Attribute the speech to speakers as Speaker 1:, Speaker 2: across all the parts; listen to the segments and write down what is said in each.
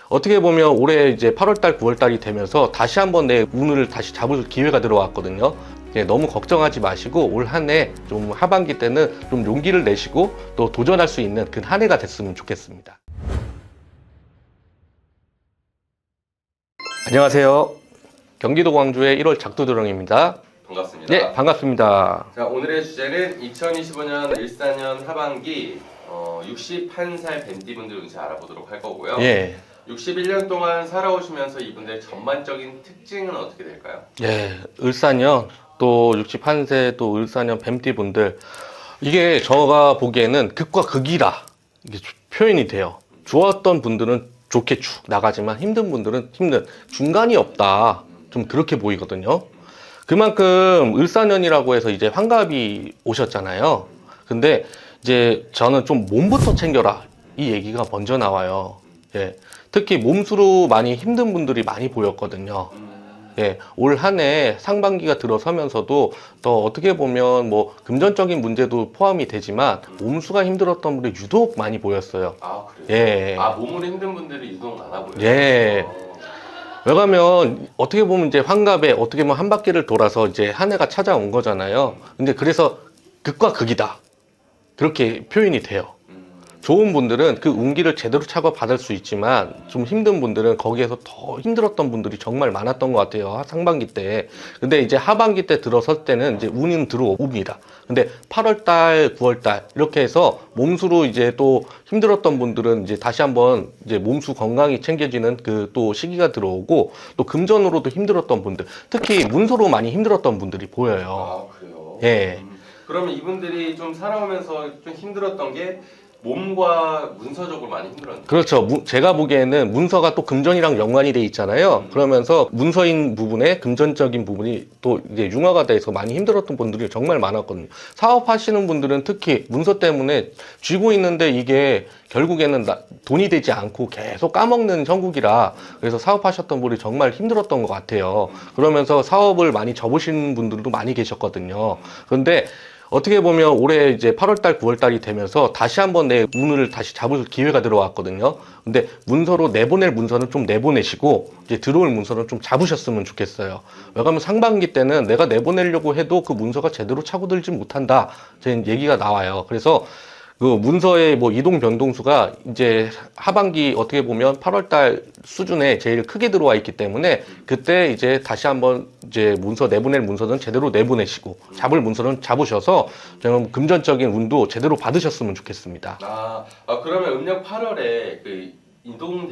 Speaker 1: 어떻게 보면 올해 이제 8월달, 9월달이 되면서 다시 한번 내 운을 다시 잡을 기회가 들어왔거든요. 너무 걱정하지 마시고 올 한 해 좀 하반기 때는 좀 용기를 내시고 또 도전할 수 있는 그 한 해가 됐으면 좋겠습니다. 안녕하세요. 경기도 광주의 1월 작두드렁입니다.
Speaker 2: 반갑습니다.
Speaker 1: 네, 반갑습니다.
Speaker 2: 자, 오늘의 주제는 2025년 일사년 하반기 61살 밴디분들 운세 알아보도록 할 거고요.
Speaker 1: 예.
Speaker 2: 61년 동안 살아오시면서 이분들의 전반적인 특징은 어떻게 될까요?
Speaker 1: 예, 을사년 또 61세 또 을사년 뱀띠분들 이게 제가 보기에는 극과 극이라 이게 표현이 돼요. 좋았던 분들은 좋게 쭉 나가지만 힘든 분들은 힘든 중간이 없다. 좀 그렇게 보이거든요. 그만큼 을사년이라고 해서 이제 환갑이 오셨잖아요. 근데 이제 저는 좀 몸부터 챙겨라 이 얘기가 먼저 나와요. 예, 특히 몸수로 많이 힘든 분들이 많이 보였거든요. 예, 올 한 해 상반기가 들어서면서도 더 어떻게 보면 뭐 금전적인 문제도 포함이 되지만 몸수가 힘들었던 분들이 유독 많이 보였어요.
Speaker 2: 아, 그래요?
Speaker 1: 예.
Speaker 2: 아, 몸으로 힘든 분들이 유독 많아 보여요.
Speaker 1: 예. 왜냐면 어떻게 보면 이제 환갑에 어떻게 보면 한 바퀴를 돌아서 이제 한 해가 찾아온 거잖아요. 근데 그래서 극과 극이다. 그렇게 표현이 돼요. 좋은 분들은 그 운기를 제대로 차고 받을 수 있지만 좀 힘든 분들은 거기에서 더 힘들었던 분들이 정말 많았던 것 같아요. 상반기 때. 근데 이제 하반기 때 들어설 때는 이제 운은 들어옵니다. 근데 8월달, 9월달 이렇게 해서 몸수로 이제 또 힘들었던 분들은 이제 다시 한번 이제 몸수 건강이 챙겨지는 그 또 시기가 들어오고 또 금전으로도 힘들었던 분들, 특히 문서로 많이 힘들었던 분들이 보여요.
Speaker 2: 아, 그래요?
Speaker 1: 예.
Speaker 2: 그러면 이분들이 좀 살아오면서 좀 힘들었던 게 몸과 문서적으로 많이 힘들었나요?
Speaker 1: 그렇죠. 제가 보기에는 문서가 또 금전이랑 연관이 돼 있잖아요. 그러면서 문서인 부분에 금전적인 부분이 또 이제 융화가 돼서 많이 힘들었던 분들이 정말 많았거든요. 사업하시는 분들은 특히 문서 때문에 쥐고 있는데 이게 결국에는 돈이 되지 않고 계속 까먹는 형국이라 그래서 사업하셨던 분이 정말 힘들었던 것 같아요. 그러면서 사업을 많이 접으시는 분들도 많이 계셨거든요. 그런데 어떻게 보면 올해 이제 8월달, 9월달이 되면서 다시 한번 내 운을 다시 잡을 기회가 들어왔거든요. 근데 문서로 내보낼 문서는 좀 내보내시고 이제 들어올 문서는 좀 잡으셨으면 좋겠어요. 왜냐하면 상반기 때는 내가 내보내려고 해도 그 문서가 제대로 차고 들지 못한다. 제 얘기가 나와요. 그래서 그 문서의 뭐 이동 변동수가 이제 하반기 어떻게 보면 8월달 수준에 제일 크게 들어와 있기 때문에 그때 이제 다시 한번 이제 문서 내보낼 문서는 제대로 내보내시고 잡을 문서는 잡으셔서 좀 금전적인 운도 제대로 받으셨으면 좋겠습니다.
Speaker 2: 그러면 음력 8월에 그 이동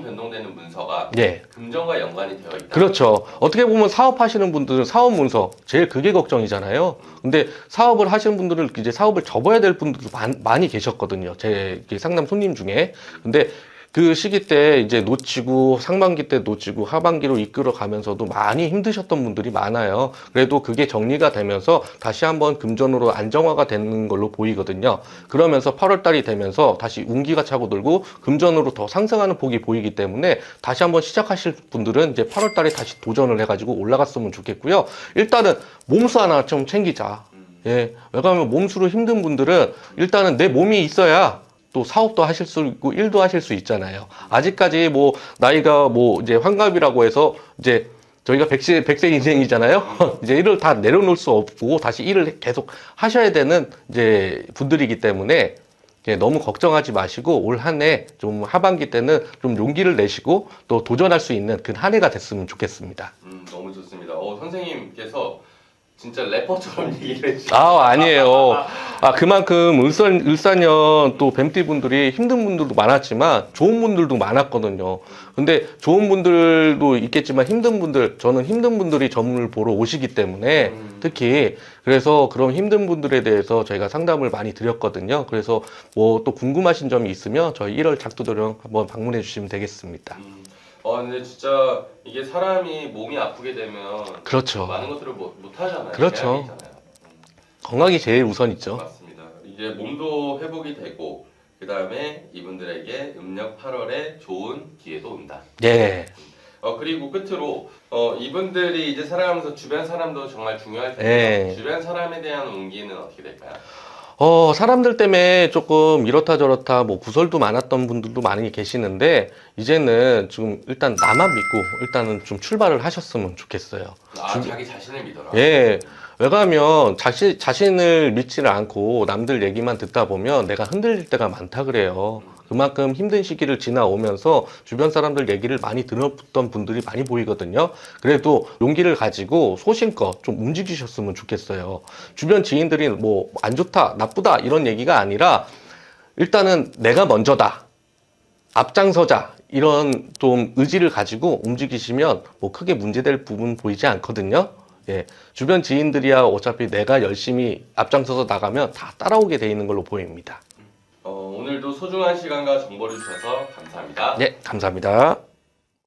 Speaker 2: 변동되는 문서가
Speaker 1: 예.
Speaker 2: 금전과 연관이 되어 있다.
Speaker 1: 그렇죠. 어떻게 보면 사업하시는 분들은 사업 문서 제일 그게 걱정이잖아요. 근데 사업을 하시는 분들은 이제 사업을 접어야 될 분들도 많이 계셨거든요. 제 상담 손님 중에. 근데 그 시기 때 이제 놓치고 상반기 때 놓치고 하반기로 이끌어 가면서도 많이 힘드셨던 분들이 많아요. 그래도 그게 정리가 되면서 다시 한번 금전으로 안정화가 되는 걸로 보이거든요. 그러면서 8월 달이 되면서 다시 운기가 차고 들고 금전으로 더 상승하는 폭이 보이기 때문에 다시 한번 시작하실 분들은 이제 8월 달에 다시 도전을 해가지고 올라갔으면 좋겠고요. 일단은 몸수 하나 좀 챙기자. 예. 왜냐하면 몸수로 힘든 분들은 일단은 내 몸이 있어야 또 사업도 하실 수 있고 일도 하실 수 있잖아요. 아직까지 뭐 나이가 뭐 이제 환갑이라고 해서 이제 저희가 100세 인생이잖아요. 이제 일을 다 내려놓을 수 없고 다시 일을 계속 하셔야 되는 이제 분들이기 때문에 너무 걱정하지 마시고 올 한 해 좀 하반기 때는 좀 용기를 내시고 또 도전할 수 있는 그 한 해가 됐으면 좋겠습니다.
Speaker 2: 너무 좋습니다. 선생님께서 진짜 래퍼처럼 얘기를 해주시죠.
Speaker 1: 아니에요. 그만큼 을사년 또 뱀띠 분들이 힘든 분들도 많았지만 좋은 분들도 많았거든요. 근데 좋은 분들도 있겠지만 힘든 분들, 저는 힘든 분들이 점을 보러 오시기 때문에 특히 그래서 그런 힘든 분들에 대해서 저희가 상담을 많이 드렸거든요. 그래서 뭐 또 궁금하신 점이 있으면 저희 1월 작두도령 한번 방문해 주시면 되겠습니다.
Speaker 2: 근데 진짜 이게 사람이 몸이 아프게 되면
Speaker 1: 그렇죠.
Speaker 2: 많은 것들을 못 하잖아요.
Speaker 1: 그렇죠.
Speaker 2: 제약이 있잖아요.
Speaker 1: 건강이 제일 우선이죠.
Speaker 2: 맞습니다. 이제 몸도 회복이 되고 그 다음에 이분들에게 음력 8월에 좋은 기회도 온다.
Speaker 1: 네.
Speaker 2: 그리고 끝으로 이분들이 이제 살아가면서 주변 사람도 정말 중요할 텐데
Speaker 1: 네.
Speaker 2: 주변 사람에 대한 운기는 어떻게 될까요?
Speaker 1: 사람들 때문에 조금 이렇다 저렇다 뭐 구설도 많았던 분들도 많이 계시는데 이제는 좀 일단 나만 믿고 일단은 좀 출발을 하셨으면 좋겠어요.
Speaker 2: 자기 자신을 믿어라.
Speaker 1: 예. 왜냐하면 자신을 믿지를 않고 남들 얘기만 듣다 보면 내가 흔들릴 때가 많다 그래요. 그만큼 힘든 시기를 지나오면서 주변 사람들 얘기를 많이 들었던 분들이 많이 보이거든요. 그래도 용기를 가지고 소신껏 좀 움직이셨으면 좋겠어요. 주변 지인들이 뭐 안 좋다, 나쁘다 이런 얘기가 아니라 일단은 내가 먼저다. 앞장서자 이런 좀 의지를 가지고 움직이시면 뭐 크게 문제될 부분 보이지 않거든요. 예, 주변 지인들이야 어차피 내가 열심히 앞장서서 나가면 다 따라오게 돼 있는 걸로 보입니다.
Speaker 2: 오늘도 소중한 시간과 정보를 주셔서 감사합니다.
Speaker 1: 네, 감사합니다.